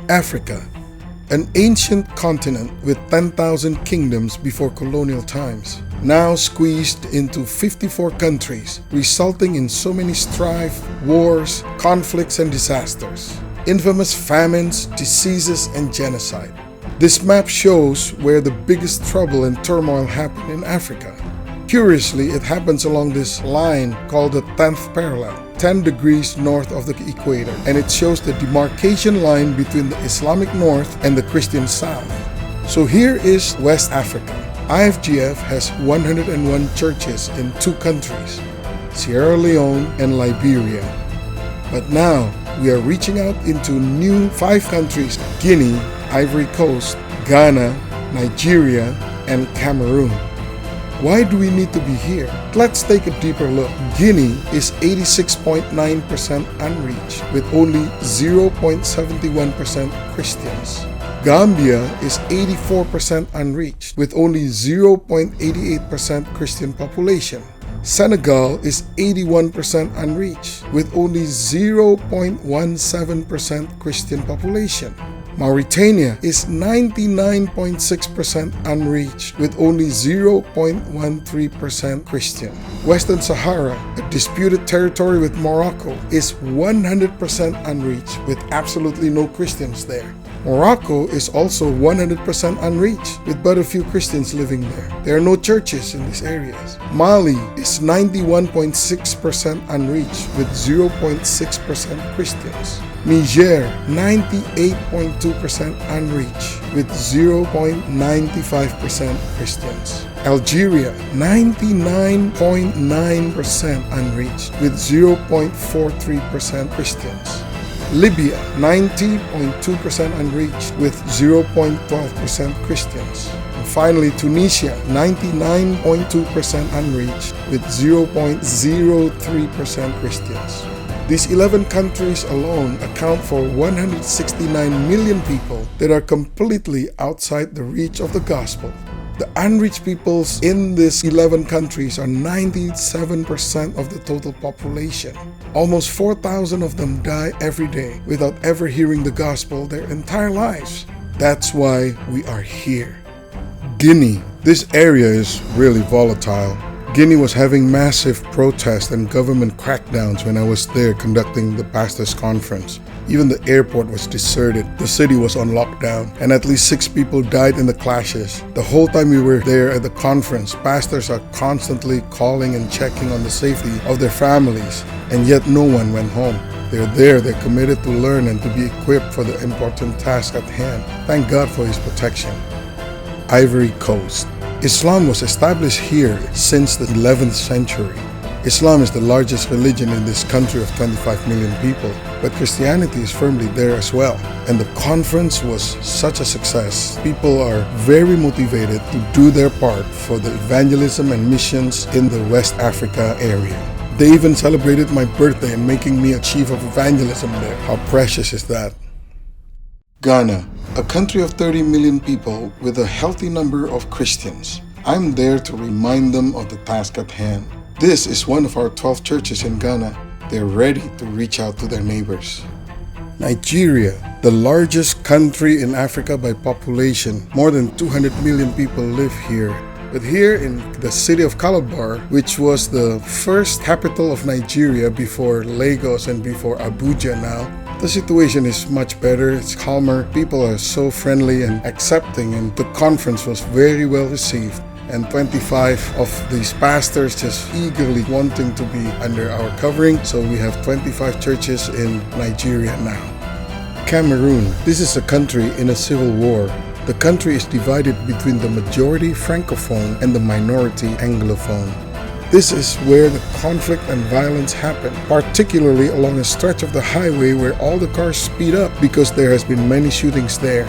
Africa, an ancient continent with 10,000 kingdoms before colonial times, now squeezed into 54 countries, resulting in so many strife, wars, conflicts, and disasters, infamous famines, diseases, and genocide. This map shows where the biggest trouble and turmoil happen in Africa. Curiously, it happens along this line called the 10th parallel, 10 degrees north of the equator, and it shows the demarcation line between the Islamic north and the Christian south. So here is West Africa. IFGF has 101 churches in 2 countries, Sierra Leone and Liberia. But now we are reaching out into new 5 countries: Guinea, Ivory Coast, Ghana, Nigeria, and Cameroon. Why do we need to be here? Let's take a deeper look. Guinea is 86.9% unreached with only 0.71% Christians. Gambia is 84% unreached with only 0.88% Christian population. Senegal is 81% unreached with only 0.17% Christian population. Mauritania is 99.6% unreached with only 0.13% Christian. Western Sahara, a disputed territory with Morocco, is 100% unreached with absolutely no Christians there. Morocco is also 100% unreached with but a few Christians living there. There are no churches in these areas. Mali is 91.6% unreached with 0.6% Christians. Niger, 98.2% unreached with 0.95% Christians. Algeria, 99.9% unreached with 0.43% Christians. Libya, 90.2% unreached with 0.12% Christians. And finally, Tunisia, 99.2% unreached with 0.03% Christians. These 11 countries alone account for 169 million people that are completely outside the reach of the gospel. The unreached peoples in these 11 countries are 97% of the total population. Almost 4,000 of them die every day without ever hearing the gospel their entire lives. That's why we are here. Guinea. This area is really volatile. Guinea was having massive protests and government crackdowns when I was there conducting the pastors' conference. Even the airport was deserted, the city was on lockdown, and at least 6 people died in the clashes. The whole time we were there at the conference, pastors are constantly calling and checking on the safety of their families, and yet no one went home. They're there, they're committed to learn and to be equipped for the important task at hand. Thank God for His protection. Ivory Coast. Islam was established here since the 11th century. Islam is the largest religion in this country of 25 million people, but Christianity is firmly there as well. And the conference was such a success. People are very motivated to do their part for the evangelism and missions in the West Africa area. They even celebrated my birthday and making me a chief of evangelism there. How precious is that? Ghana, a country of 30 million people with a healthy number of Christians. I'm there to remind them of the task at hand. This is one of our 12 churches in Ghana. They're ready to reach out to their neighbors. Nigeria, the largest country in Africa by population. More than 200 million people live here. But here in the city of Calabar, which was the first capital of Nigeria before Lagos and before Abuja now, the situation is much better, it's calmer, people are so friendly and accepting, and the conference was very well received. And 25 of these pastors just eagerly wanting to be under our covering, so we have 25 churches in Nigeria now. Cameroon. This is a country in a civil war. The country is divided between the majority Francophone and the minority Anglophone. This is where the conflict and violence happen, particularly along a stretch of the highway where all the cars speed up because there has been many shootings there.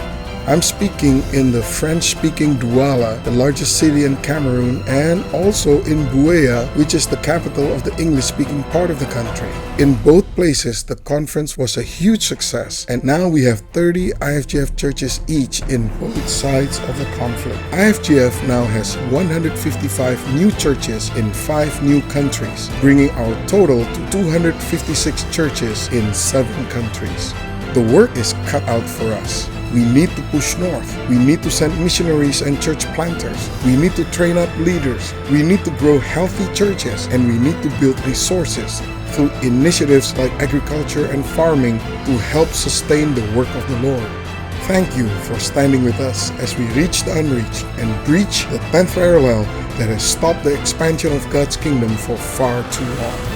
I'm speaking in the French-speaking Douala, the largest city in Cameroon, and also in Buea, which is the capital of the English-speaking part of the country. In both places, the conference was a huge success, and now we have 30 IFGF churches each in both sides of the conflict. IFGF now has 155 new churches in 5 new countries, bringing our total to 256 churches in 7 countries. The work is cut out for us. We need to push north. We need to send missionaries and church planters. We need to train up leaders. We need to grow healthy churches, and we need to build resources through initiatives like agriculture and farming to help sustain the work of the Lord. Thank you for standing with us as we reach the unreached and breach the 10th parallel that has stopped the expansion of God's kingdom for far too long.